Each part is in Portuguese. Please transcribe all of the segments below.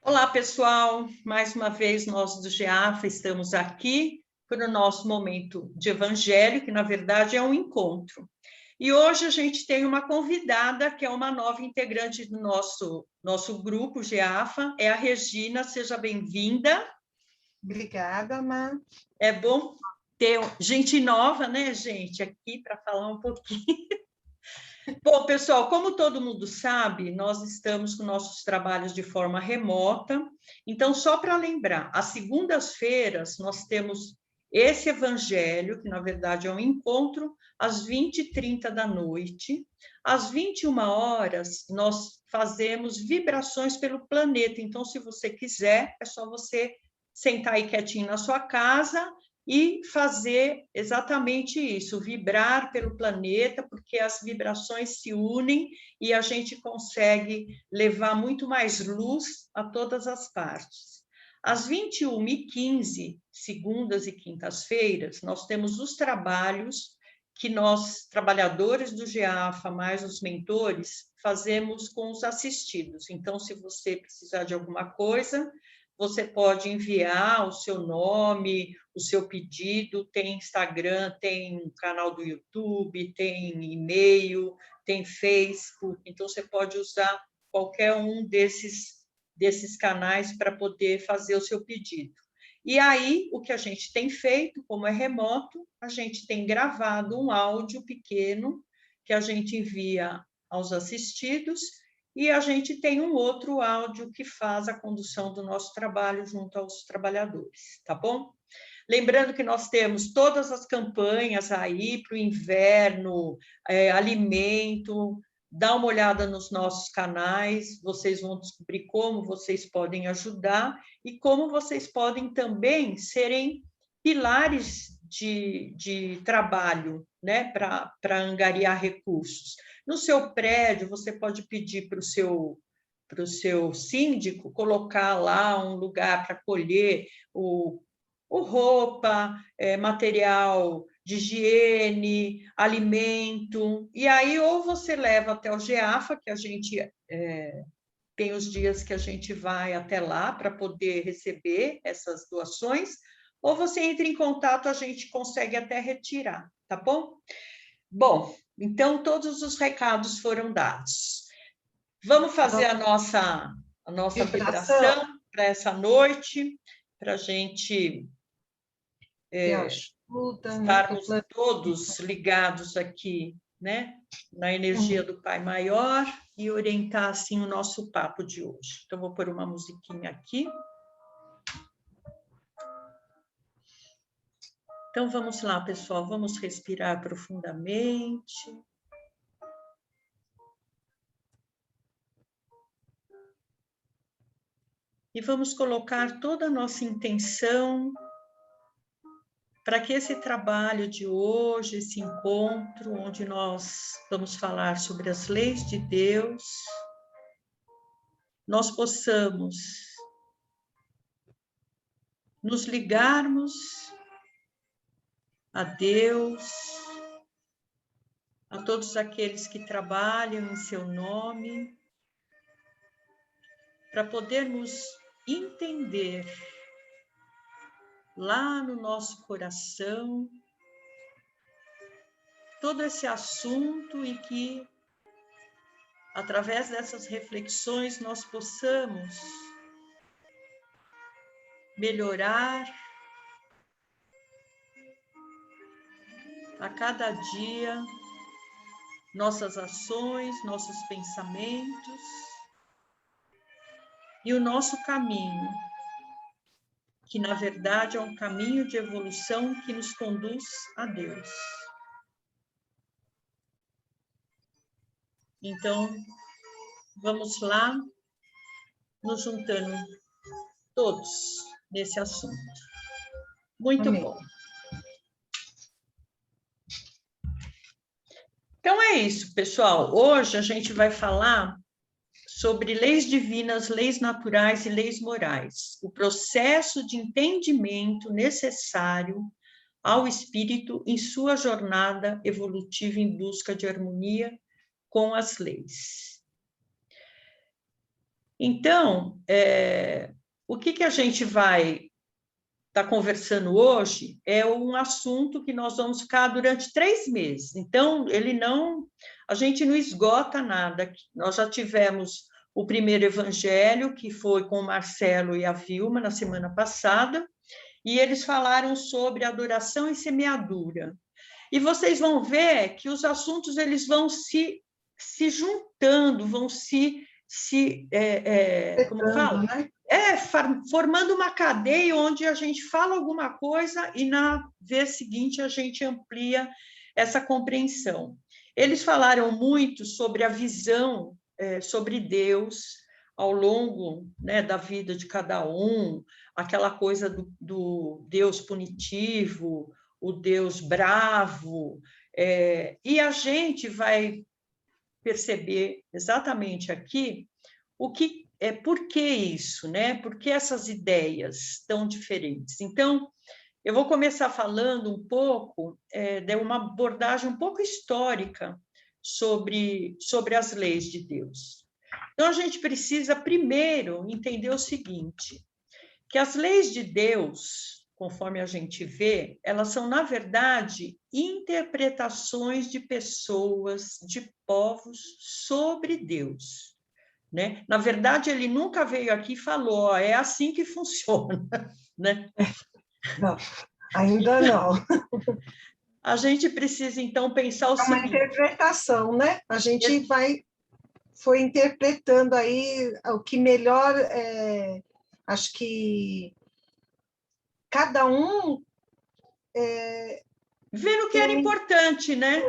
Olá, pessoal. Mais uma vez, nós do GEAFA estamos aqui para o nosso momento de evangelho, que na verdade é um encontro. E hoje a gente tem uma convidada, que é uma nova integrante do nosso grupo GEAFA, é a Regina. Seja bem-vinda. Obrigada, Má. É bom ter gente nova, né, gente, aqui para falar um pouquinho. Bom, pessoal, como todo mundo sabe, nós estamos com nossos trabalhos de forma remota. Então, só para lembrar, às segundas-feiras nós temos esse evangelho, que na verdade é um encontro, às 20h30 da noite. Às 21h, nós fazemos vibrações pelo planeta. Então, se você quiser, é só você sentar aí quietinho na sua casa e fazer exatamente isso, vibrar pelo planeta, porque as vibrações se unem e a gente consegue levar muito mais luz a todas as partes. Às 21h15, segundas e quintas-feiras, nós temos os trabalhos que nós, trabalhadores do GEAFA, mais os mentores, fazemos com os assistidos. Então, se você precisar de alguma coisa, você pode enviar o seu nome, o seu pedido, tem Instagram, tem canal do YouTube, tem e-mail, tem Facebook, então você pode usar qualquer um desses canais para poder fazer o seu pedido. E aí, o que a gente tem feito, como é remoto, a gente tem gravado um áudio pequeno que a gente envia aos assistidos, e a gente tem um outro áudio que faz a condução do nosso trabalho junto aos trabalhadores, tá bom? Lembrando que nós temos todas as campanhas aí para o inverno, alimento, dá uma olhada nos nossos canais, vocês vão descobrir como vocês podem ajudar e como vocês podem também serem pilares de trabalho, né, para angariar recursos. No seu prédio, você pode pedir para o seu síndico colocar lá um lugar para colher o roupa, material de higiene, alimento, e aí ou você leva até o GEAFA, que a gente tem os dias que a gente vai até lá para poder receber essas doações, ou você entra em contato, a gente consegue até retirar, tá bom? Bom, então todos os recados foram dados. Vamos fazer a nossa vibração para essa noite, para a gente estarmos todos ligados aqui, né, na energia do Pai Maior e orientar assim o nosso papo de hoje. Então vou pôr uma musiquinha aqui. Então vamos lá, pessoal, vamos respirar profundamente. E vamos colocar toda a nossa intenção para que esse trabalho de hoje, esse encontro, onde nós vamos falar sobre as leis de Deus, nós possamos nos ligarmos a Deus, a todos aqueles que trabalham em seu nome, para podermos entender lá no nosso coração todo esse assunto e que, através dessas reflexões, nós possamos melhorar a cada dia nossas ações, nossos pensamentos e o nosso caminho, que na verdade é um caminho de evolução que nos conduz a Deus. Então, vamos lá, nos juntando todos nesse assunto. Muito Amém. bom. Então é isso, pessoal. Hoje a gente vai falar sobre leis divinas, leis naturais e leis morais, o processo de entendimento necessário ao espírito em sua jornada evolutiva em busca de harmonia com as leis. Então, o que a gente vai estar conversando hoje é um assunto que nós vamos ficar durante 3 meses. Então, a gente não esgota nada. Nós já tivemos o primeiro evangelho, que foi com o Marcelo e a Vilma na semana passada, e eles falaram sobre adoração e semeadura. E vocês vão ver que os assuntos eles vão se juntando, vão como fala? Né? Formando uma cadeia onde a gente fala alguma coisa e na vez seguinte a gente amplia essa compreensão. Eles falaram muito sobre a visão sobre Deus ao longo, né, da vida de cada um, aquela coisa do Deus punitivo, o Deus bravo, e a gente vai perceber exatamente aqui por que isso, né? Por que essas ideias tão diferentes? Então, eu vou começar falando um pouco de uma abordagem um pouco histórica sobre as leis de Deus. Então, a gente precisa primeiro entender o seguinte, que as leis de Deus, conforme a gente vê, elas são, na verdade, interpretações de pessoas, de povos sobre Deus. Né? Na verdade, ele nunca veio aqui e falou, é assim que funciona. Né? Não, ainda não. A gente precisa, então, pensar o seguinte... É uma interpretação, né? A gente foi interpretando aí o que melhor... acho que cada um... Vendo que era importante, né?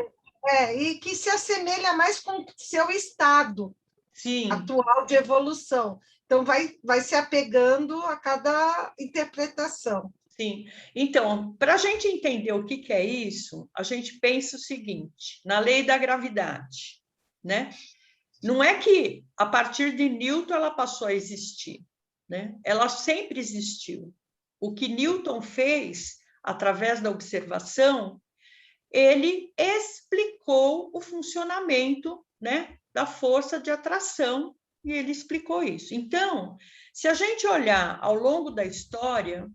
E que se assemelha mais com o seu estado Sim. atual de evolução. Então, vai se apegando a cada interpretação. Sim. Então, para a gente entender o que é isso, a gente pensa o seguinte, na lei da gravidade, né? Não é que, a partir de Newton, ela passou a existir, né? Ela sempre existiu. O que Newton fez, através da observação, ele explicou o funcionamento, né, da força de atração, e ele explicou isso. Então, se a gente olhar ao longo da história,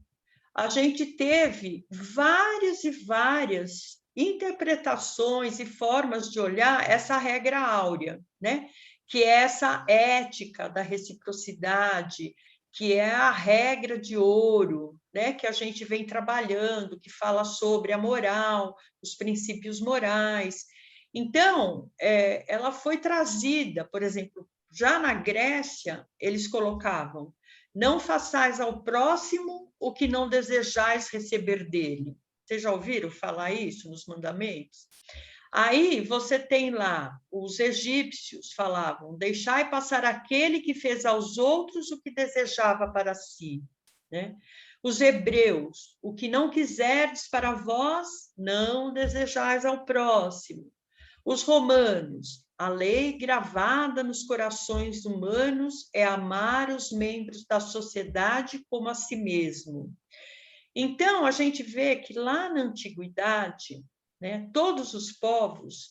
a gente teve várias e várias interpretações e formas de olhar essa regra áurea, né? Que é essa ética da reciprocidade, que é a regra de ouro, né? Que a gente vem trabalhando, que fala sobre a moral, os princípios morais. Então, ela foi trazida, por exemplo, já na Grécia, eles colocavam: não façais ao próximo o que não desejais receber dele. Vocês já ouviram falar isso nos mandamentos? Aí você tem lá, os egípcios falavam: deixai passar aquele que fez aos outros o que desejava para si. Né? Os hebreus: o que não quiserdes para vós, não desejais ao próximo. Os romanos: a lei gravada nos corações humanos é amar os membros da sociedade como a si mesmo. Então, a gente vê que lá na antiguidade, né, todos os povos,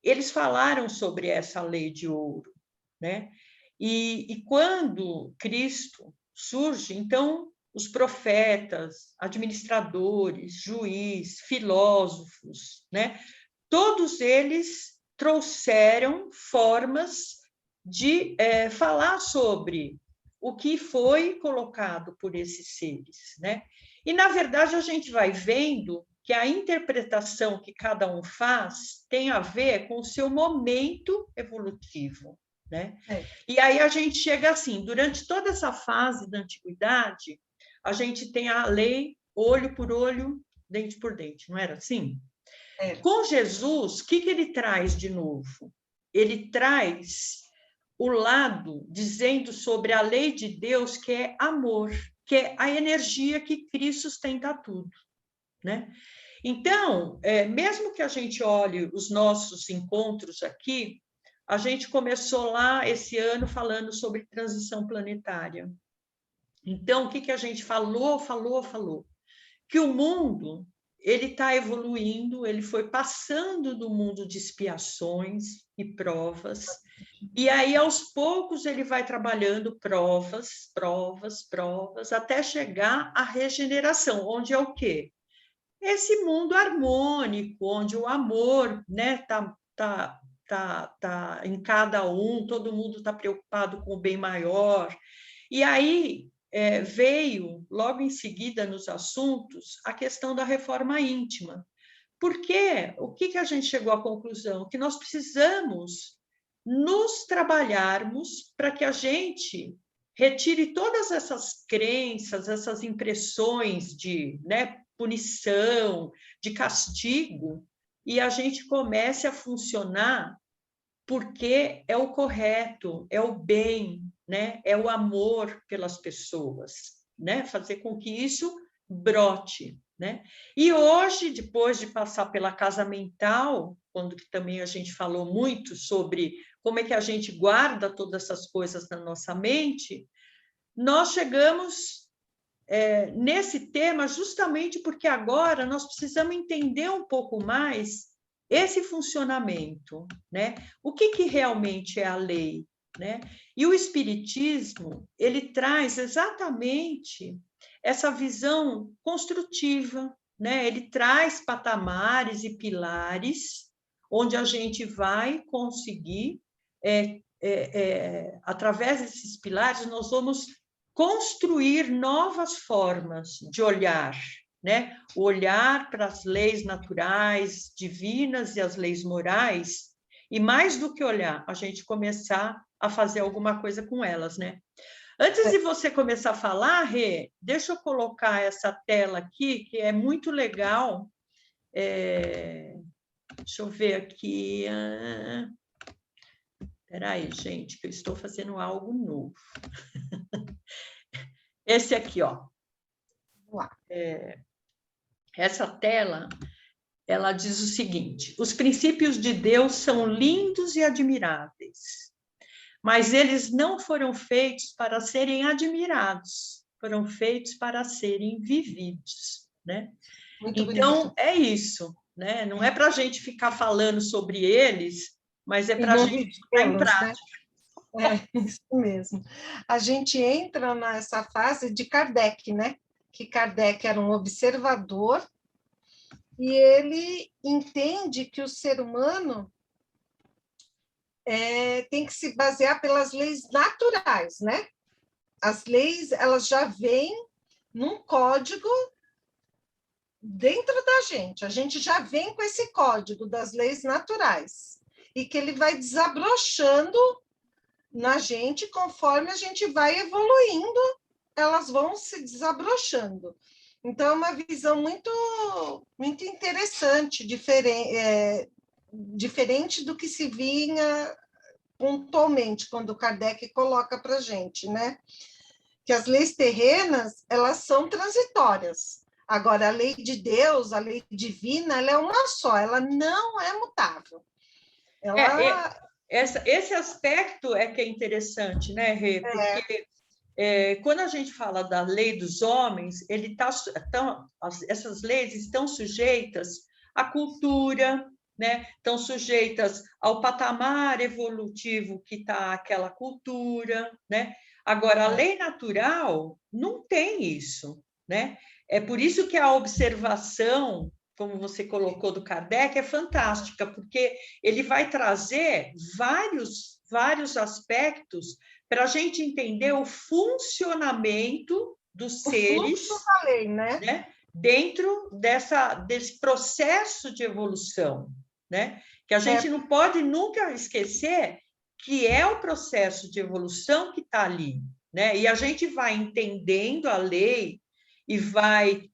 eles falaram sobre essa lei de ouro, né? E quando Cristo surge, então, os profetas, administradores, juízes, filósofos, né? Todos eles trouxeram formas de falar sobre o que foi colocado por esses seres, né? E, na verdade, a gente vai vendo que a interpretação que cada um faz tem a ver com o seu momento evolutivo, né? E aí a gente chega assim, durante toda essa fase da antiguidade, a gente tem a lei olho por olho, dente por dente, não era assim? Com Jesus, o que ele traz de novo? Ele traz o lado dizendo sobre a lei de Deus, que é amor, que é a energia que Cristo sustenta tudo, né? Então, mesmo que a gente olhe os nossos encontros aqui, a gente começou lá esse ano falando sobre transição planetária. Então, o que a gente falou? Que o mundo ele está evoluindo, ele foi passando do mundo de expiações e provas, e aí, aos poucos, ele vai trabalhando provas, provas, provas, até chegar à regeneração, onde é o quê? Esse mundo harmônico, onde o amor, né, tá em cada um, todo mundo está preocupado com o bem maior. E aí veio, logo em seguida, nos assuntos, a questão da reforma íntima. Porque o que a gente chegou à conclusão? Que nós precisamos nos trabalharmos para que a gente retire todas essas crenças, essas impressões de, né, punição, de castigo, e a gente comece a funcionar porque é o correto, é o bem, né? É o amor pelas pessoas, né? Fazer com que isso brote, né? E hoje, depois de passar pela casa mental, quando também a gente falou muito sobre como é que a gente guarda todas essas coisas na nossa mente, nós chegamos nesse tema justamente porque agora nós precisamos entender um pouco mais esse funcionamento, né? O que realmente é a lei, né? E o Espiritismo, ele traz exatamente essa visão construtiva, né? Ele traz patamares e pilares onde a gente vai conseguir, através desses pilares, nós vamos construir novas formas de olhar, né? O olhar para as leis naturais, divinas e as leis morais, e mais do que olhar, a gente começar a fazer alguma coisa com elas, né? Antes de você começar a falar, Rê, deixa eu colocar essa tela aqui, que é muito legal. Deixa eu ver aqui. Espera aí, gente, que eu estou fazendo algo novo. Esse aqui, ó. Essa tela, ela diz o seguinte: os princípios de Deus são lindos e admiráveis, mas eles não foram feitos para serem admirados, foram feitos para serem vividos, né? Muito então, bonito. é isso, né? Não é para a gente ficar falando sobre eles, mas é para a gente botar em prática. Né? É, isso mesmo. A gente entra nessa fase de Kardec, né? Que Kardec era um observador e ele entende que o ser humano tem que se basear pelas leis naturais, né? As leis, elas já vêm num código dentro da gente. A gente já vem com esse código das leis naturais e que ele vai desabrochando na gente conforme a gente vai evoluindo, elas vão se desabrochando. Então, é uma visão muito, muito interessante, diferente do que se vinha pontualmente, quando Kardec coloca para a gente, né? Que as leis terrenas, elas são transitórias. Agora, a lei de Deus, a lei divina, ela é uma só, ela não é mutável. Esse aspecto é que é interessante, né, Rê? Porque quando a gente fala da lei dos homens, essas leis estão sujeitas à cultura, né? Estão sujeitas ao patamar evolutivo que está aquela cultura, né? Agora, a lei natural não tem isso, né? É por isso que a observação, como você colocou do Kardec, é fantástica, porque ele vai trazer vários aspectos para a gente entender o funcionamento dos seres, da lei, né? Dentro desse processo de evolução, né? Que a gente não pode nunca esquecer que é o processo de evolução que está ali, né? E a gente vai entendendo a lei e vai,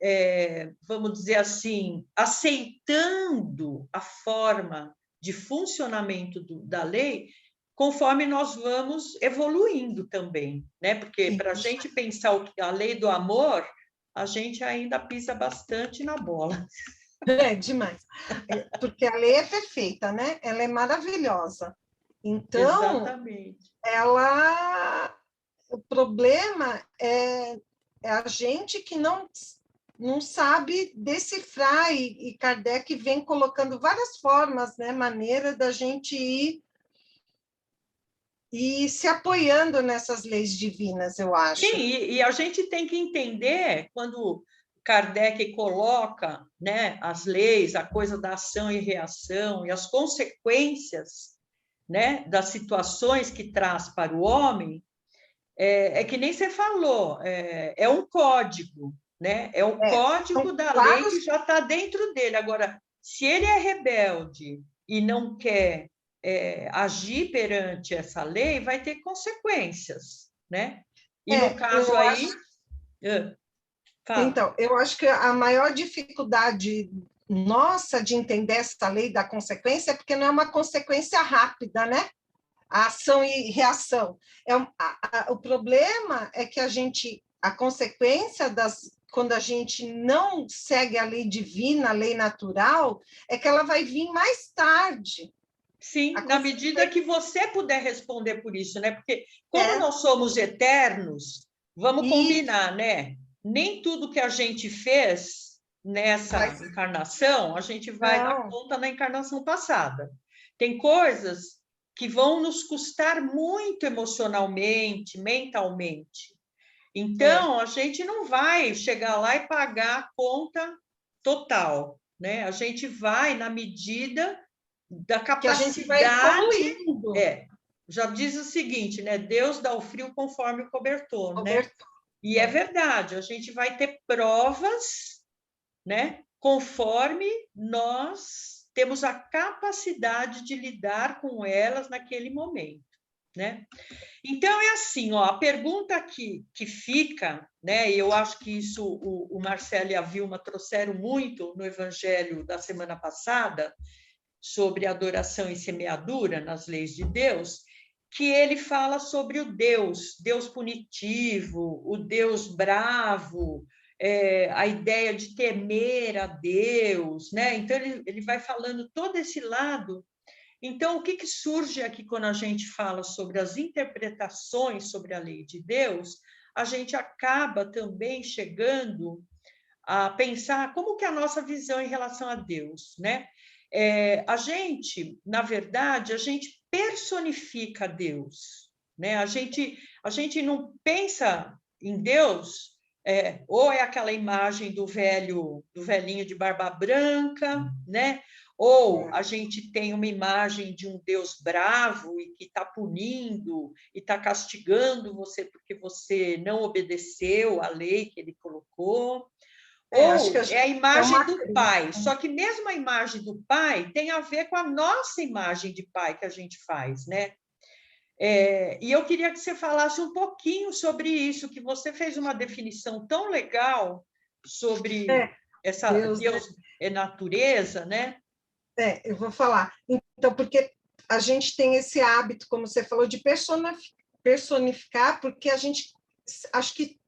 vamos dizer assim, aceitando a forma de funcionamento da lei conforme nós vamos evoluindo também, né? Porque para a gente pensar a lei do amor, a gente ainda pisa bastante na bola. É demais. Porque a lei é perfeita, né? Ela é maravilhosa. Então, exatamente. O problema é a gente que não não sabe decifrar, e Kardec vem colocando várias formas, né, maneira da gente ir e se apoiando nessas leis divinas, eu Sim, acho. e a gente tem que entender, quando Kardec coloca, né, as leis, a coisa da ação e reação, e as consequências, né, das situações que traz para o homem, é que nem você falou, é um código, né? É um código São da lei que claros. já está dentro dele. Agora, se ele é rebelde e não quer agir perante essa lei, vai ter consequências, né? E no caso Eu aí, acho. fala. Então, eu acho que a maior dificuldade nossa de entender essa lei da consequência é porque não é uma consequência rápida, né? A ação e reação. O problema é que a consequência quando a gente não segue a lei divina, a lei natural, é que ela vai vir mais tarde. Sim, A na medida consequência que você puder responder por isso, né? Porque como é nós somos eternos, vamos e combinar, né? Nem tudo que a gente fez vai nessa encarnação, a gente vai dar não, conta na encarnação passada. Tem coisas que vão nos custar muito emocionalmente, mentalmente. é, Então, a gente não vai chegar lá e pagar a conta total, né? A gente vai na medida da que a gente vai capacidade, evoluindo. é, já diz o seguinte, né? Deus dá o frio conforme o cobertor, né? Roberto, E é verdade, a gente vai ter provas, né? Conforme nós temos a capacidade de lidar com elas naquele momento, né? Então é assim, ó, a pergunta que fica, né? E eu acho que isso o Marcelo e a Vilma trouxeram muito no Evangelho da semana passada, sobre adoração e semeadura nas leis de Deus, que ele fala sobre o Deus punitivo, o Deus bravo, a ideia de temer a Deus, né? Então ele vai falando todo esse lado. Então, o que surge aqui quando a gente fala sobre as interpretações sobre a lei de Deus? A gente acaba também chegando a pensar como que é a nossa visão em relação a Deus, né? A gente, na verdade, a gente personifica Deus, né? A gente não pensa em Deus, ou é aquela imagem do velhinho de barba branca, né? Ou a gente tem uma imagem de um Deus bravo e que está punindo e está castigando você porque você não obedeceu à lei que ele colocou. acho que Ou é a é imagem uma do pai, só que mesmo a imagem do pai tem a ver com a nossa imagem de pai que a gente faz, né? E eu queria que você falasse um pouquinho sobre isso, que você fez uma definição tão legal sobre essa Deus, né? Deus é natureza, né? Eu vou falar. Então, porque a gente tem esse hábito, como você falou, de personificar, porque a gente acho que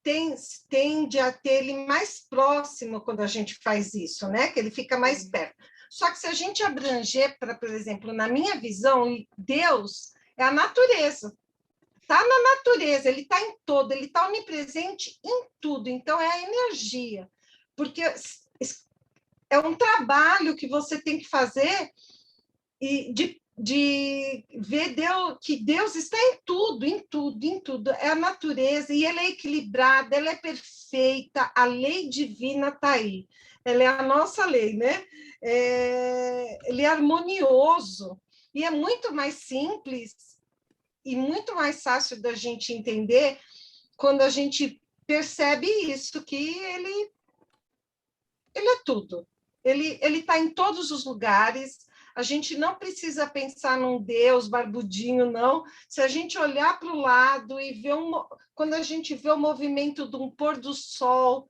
tende a ter ele mais próximo quando a gente faz isso, né? Que ele fica mais perto. Só que se a gente abranger para, por exemplo, na minha visão, Deus é a natureza. Está na natureza, ele está em todo, ele está onipresente em tudo. Então, é a energia. Porque é um trabalho que você tem que fazer e de ver Deus, que Deus está em tudo, em tudo, em tudo. É a natureza, e ela é equilibrada, ela é perfeita, a lei divina está aí. Ela é a nossa lei, né? Ele é harmonioso, e é muito mais simples e muito mais fácil da gente entender quando a gente percebe isso, que ele é tudo. Ele está em todos os lugares. A gente não precisa pensar num Deus barbudinho, não. Se a gente olhar para o lado e ver quando a gente vê o movimento de um pôr do sol,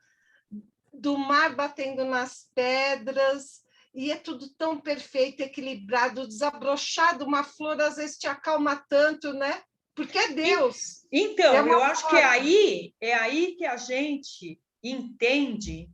do mar batendo nas pedras, e é tudo tão perfeito, equilibrado, desabrochado, uma flor às vezes te acalma tanto, né? Porque é Deus. É Então, uma eu acho que forma. é aí que a gente entende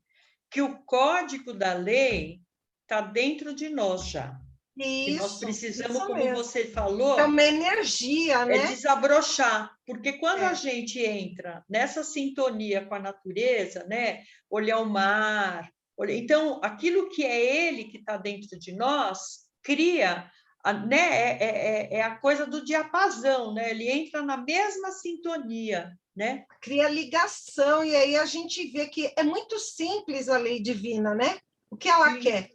que o código da lei está dentro de nós já. que nós Isso precisamos, como mesmo. você É falou, uma energia, né? desabrochar, porque quando a É. gente entra nessa sintonia com a natureza, né, olhar o mar, então aquilo que é ele que está dentro de nós cria, né, é a coisa do diapasão, né? Ele entra na mesma sintonia, né? Cria ligação, e aí a gente vê que é muito simples a lei divina, né? O que ela Sim. quer,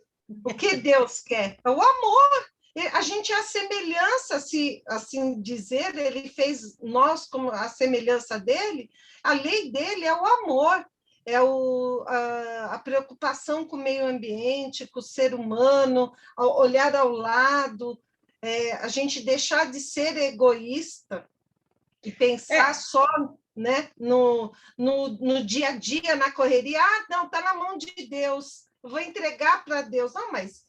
o que Deus quer, é o amor. A gente é a semelhança, se assim dizer, ele fez nós como a semelhança dele, a lei dele é o amor, é a preocupação com o meio ambiente, com o ser humano, olhar ao lado, a gente deixar de ser egoísta e pensar É, só, né, no dia a dia, na correria. Ah, não, está na mão de Deus, eu vou entregar para Deus. Não, mas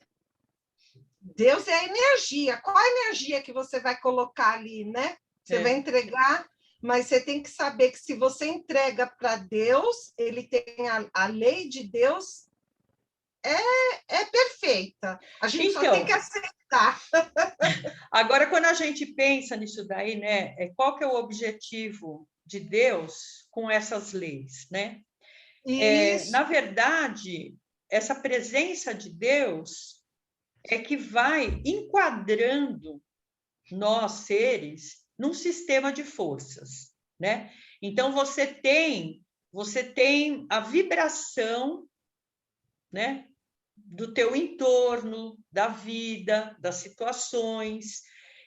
Deus é a energia. Qual a energia que você vai colocar ali, né? Você vai entregar, mas você tem que saber que se você entrega para Deus, ele tem a lei de Deus é perfeita. A gente só tem que então, aceitar. agora quando a gente pensa nisso daí, né, qual que é o objetivo de Deus com essas leis, né? Na Isso, verdade, essa presença de Deus é que vai enquadrando nós, seres, num sistema de forças, né? Então, você tem a vibração, né, do teu entorno, da vida, das situações.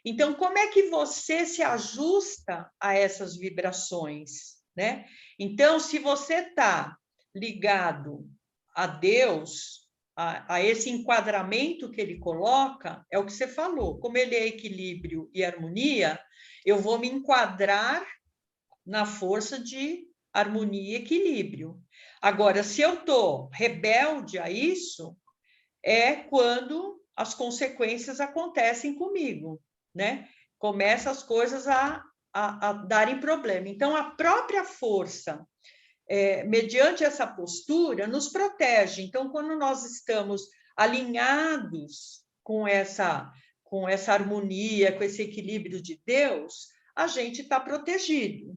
Então, como é que você se ajusta a essas vibrações, né? Então, se você está ligado a Deus, a esse enquadramento que ele coloca, é o que você falou, como ele é equilíbrio e harmonia, eu vou me enquadrar na força de harmonia e equilíbrio. Agora, se eu estou rebelde a isso, é quando as consequências acontecem comigo, né? Começam as coisas a darem problema. Então, a própria força, mediante essa postura, nos protege. Então, quando nós estamos alinhados com essa harmonia, com esse equilíbrio de Deus, a gente está protegido.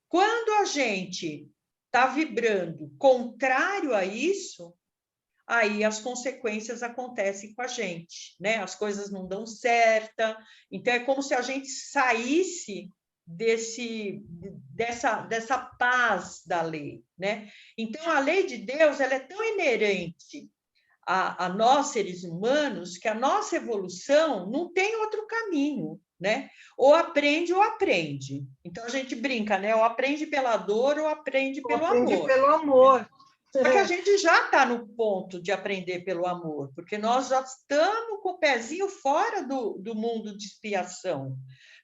Quando a gente está vibrando contrário a isso, aí as consequências acontecem com a gente, né? As coisas não dão certo, então é como se a gente saísse dessa paz da lei, né? Então a lei de Deus ela é tão inerente a nós seres humanos que a nossa evolução não tem outro caminho, né? Ou aprende. Então a gente brinca, né? Ou aprende pela dor ou aprende eu pelo aprendi amor. pelo amor. Só que a gente já está no ponto de aprender pelo amor, porque nós já estamos com o pezinho fora do mundo de expiação.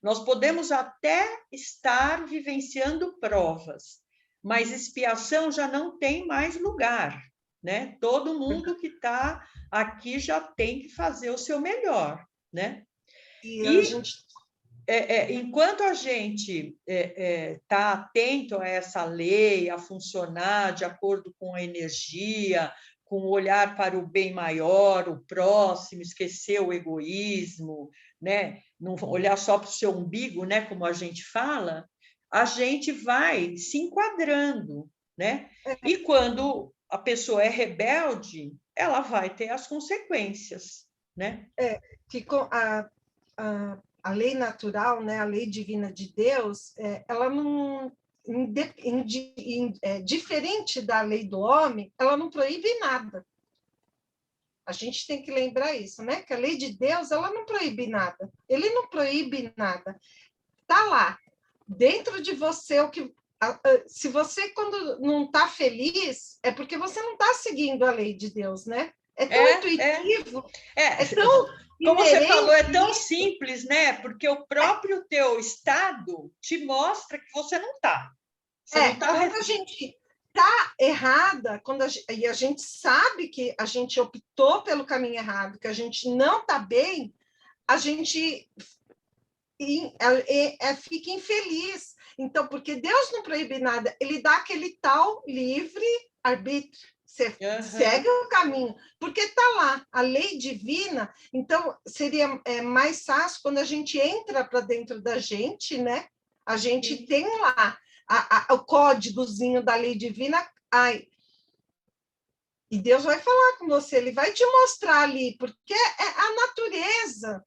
Nós podemos até estar vivenciando provas, mas expiação já não tem mais lugar, né? Todo mundo que está aqui já tem que fazer o seu melhor, né? E a E gente enquanto a gente está atento a essa lei, a funcionar de acordo com a energia, com o olhar para o bem maior, o próximo, esquecer o egoísmo, né? Não olhar só para o seu umbigo, né? Como a gente fala, a gente vai se enquadrando, né? E quando a pessoa é rebelde, ela vai ter as consequências, né? que a lei natural, né, a lei divina de Deus, ela não diferente da lei do homem, ela não proíbe nada. A gente tem que lembrar isso, né? Que a lei de Deus, ela não proíbe nada. Ele não proíbe nada. Tá lá, dentro de você o que se você quando não está feliz, é porque você não está seguindo a lei de Deus, né? É tão intuitivo, é tão como você falou, é inerente tão isso. simples, né? Porque o próprio teu estado te mostra que você não está. Você não está. Quando a gente está errada, e a gente sabe que a gente optou pelo caminho errado, que a gente não está bem, a gente fica infeliz. Então, porque Deus não proíbe nada, ele dá aquele tal livre arbítrio. Você segue o caminho, porque está lá, a lei divina. Então, seria mais fácil quando a gente entra para dentro da gente, né? A gente Sim. tem lá o códigozinho da lei divina. Ai, e Deus vai falar com você, ele vai te mostrar ali, porque é a natureza.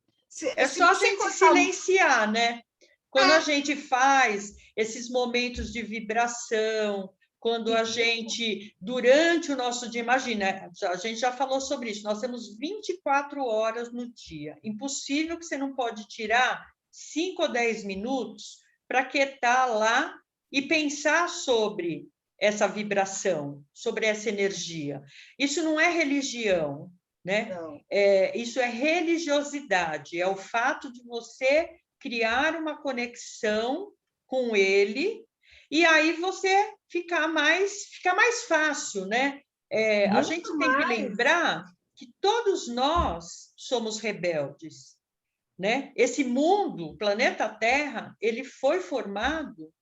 É Se só a você gente cortar. silenciar, né? Quando a gente faz esses momentos de vibração, quando a gente, durante o nosso dia, imagina, a gente já falou sobre isso, nós temos 24 horas no dia. Impossível que você não pode tirar 5 ou 10 minutos para quietar lá e pensar sobre essa vibração, sobre essa energia. Isso não é religião, né? Não. Isso é religiosidade, é o fato de você criar uma conexão com ele, e aí você fica mais fácil, né? A gente tem que lembrar que todos nós somos rebeldes, né? Esse mundo, o planeta Terra, ele foi formado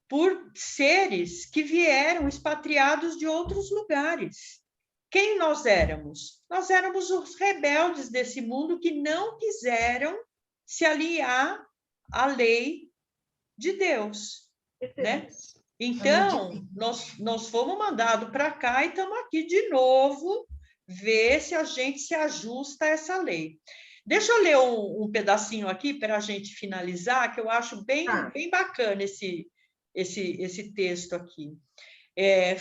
por seres que vieram expatriados de outros lugares. Quem nós éramos? Nós éramos os rebeldes desse mundo que não quiseram se aliar à lei de Deus, né? Então, nós fomos mandados para cá e estamos aqui de novo ver se a gente se ajusta a essa lei. Deixa eu ler um pedacinho aqui para a gente finalizar, que eu acho bem bacana esse texto aqui.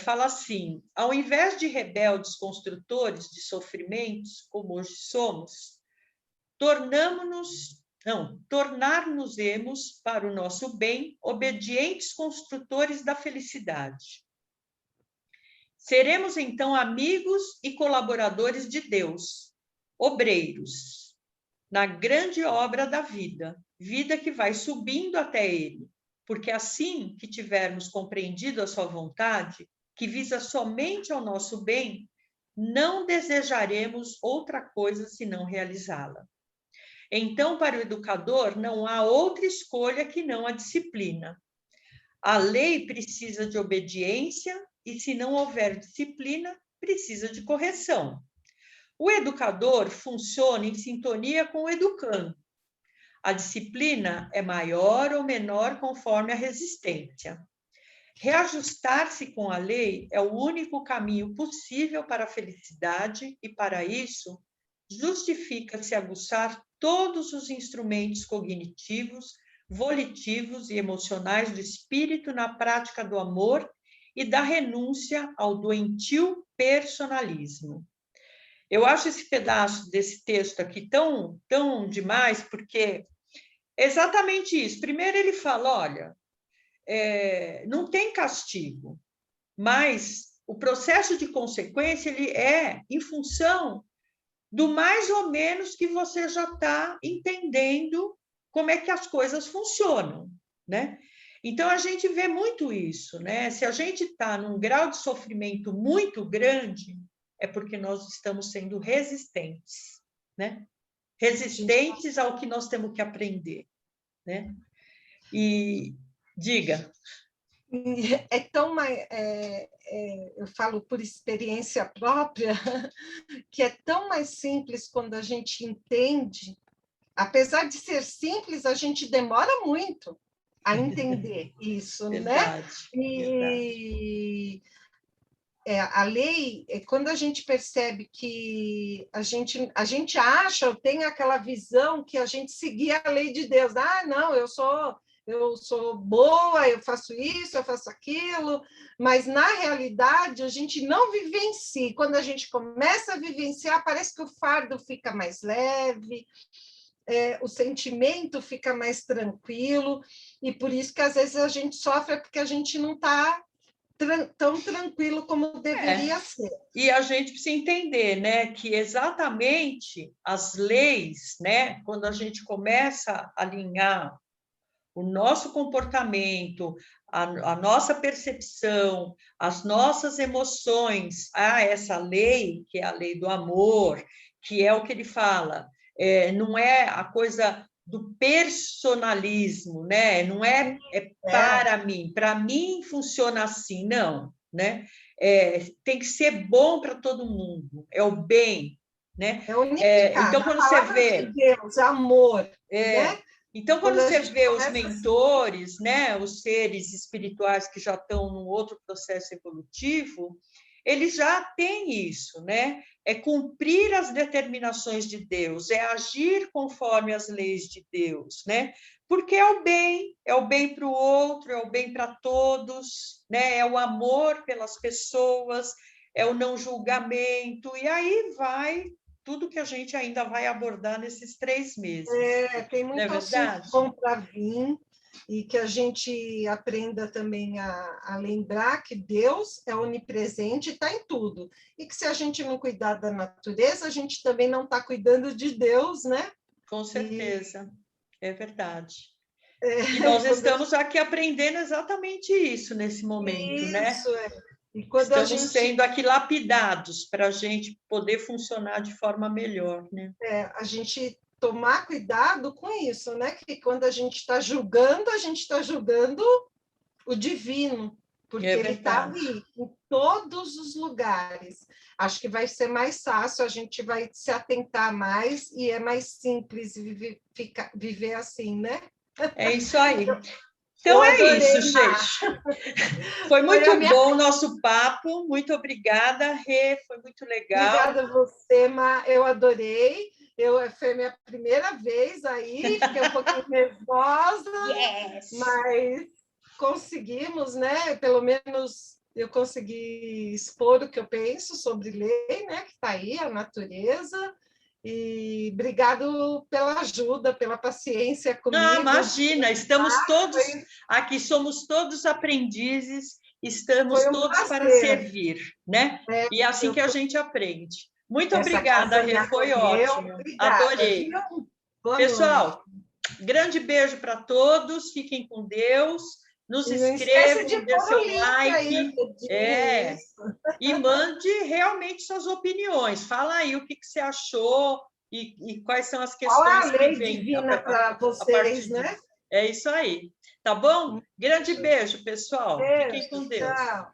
Fala assim: ao invés de rebeldes construtores de sofrimentos, como hoje somos, tornar-nos-emos para o nosso bem obedientes construtores da felicidade. Seremos então amigos e colaboradores de Deus, obreiros, na grande obra da vida, vida que vai subindo até Ele, porque assim que tivermos compreendido a sua vontade, que visa somente ao nosso bem, não desejaremos outra coisa senão realizá-la. Então, para o educador, não há outra escolha que não a disciplina. A lei precisa de obediência e, se não houver disciplina, precisa de correção. O educador funciona em sintonia com o educando. A disciplina é maior ou menor conforme a resistência. Reajustar-se com a lei é o único caminho possível para a felicidade e, para isso, justifica-se aguçar todos os instrumentos cognitivos, volitivos e emocionais do espírito na prática do amor e da renúncia ao doentio personalismo. Eu acho esse pedaço desse texto aqui tão demais, porque é exatamente isso. Primeiro ele fala, olha, não tem castigo, mas o processo de consequência ele é em função do mais ou menos que você já está entendendo como é que as coisas funcionam, né? Então, a gente vê muito isso, né? Se a gente está num grau de sofrimento muito grande, é porque nós estamos sendo resistentes, né? Resistentes ao que nós temos que aprender, né? E diga. É tão mais, eu falo por experiência própria, que é tão mais simples quando a gente entende. Apesar de ser simples, a gente demora muito a entender isso, Verdade, né? verdade. A lei, quando a gente percebe que a gente acha, ou tem aquela visão que a gente seguia a lei de Deus. Ah, não, eu sou boa, eu faço isso, eu faço aquilo, mas na realidade a gente não vivencia. Quando a gente começa a vivenciar, parece que o fardo fica mais leve, o sentimento fica mais tranquilo, e por isso que às vezes a gente sofre porque a gente não está tão tranquilo como deveria ser. E a gente precisa entender, né, que exatamente as leis, né, quando a gente começa a alinhar o nosso comportamento, a nossa percepção, as nossas emoções a essa lei, que é a lei do amor, que é o que ele fala, não é a coisa do personalismo, né? Não é para mim funciona assim, não, né? tem que ser bom para todo mundo, é o bem, né? É unificar. Então, quando você vê... De Deus, amor, né? Então, quando você vê os mentores, né, os seres espirituais que já estão num outro processo evolutivo, eles já têm isso, né? É cumprir as determinações de Deus, é agir conforme as leis de Deus, né? Porque é o bem para o outro, é o bem para todos, né? É o amor pelas pessoas, é o não julgamento, e aí vai tudo que a gente ainda vai abordar nesses 3 meses. Tem muito assunto bom para vir, e que a gente aprenda também a lembrar que Deus é onipresente e está em tudo. E que se a gente não cuidar da natureza, a gente também não está cuidando de Deus, né? Com certeza, é verdade. E nós estamos aqui aprendendo exatamente isso nesse momento, né? E quando estamos sendo aqui lapidados para a gente poder funcionar de forma melhor, né? A gente tomar cuidado com isso, né? Que quando a gente está julgando o divino, porque ele está ali, em todos os lugares. Acho que vai ser mais fácil, a gente vai se atentar mais e é mais simples viver assim, né? É isso aí. Então é isso, gente. Foi muito bom o nosso papo. Muito obrigada, Rê. Foi muito legal. Obrigada a você, Ma. Eu adorei. Foi a minha primeira vez aí, fiquei um pouquinho nervosa, mas conseguimos, né? Pelo menos eu consegui expor o que eu penso sobre lei, né? Que está aí, a natureza. E obrigado pela ajuda, pela paciência comigo. Não, imagina, estamos todos aqui, somos todos aprendizes, estamos todos para servir, né? E é assim que a gente aprende. Muito obrigada, Rê, foi ótimo. Adorei. Pessoal, grande beijo para todos, fiquem com Deus, nos inscrevam, dê seu like, e mande realmente suas opiniões. Fala aí o que você achou e quais são as questões Qual é a lei que vêm divina para vocês, né? É isso aí. Tá bom? Grande beijo, pessoal. Beijo, fiquem com Deus. Tchau.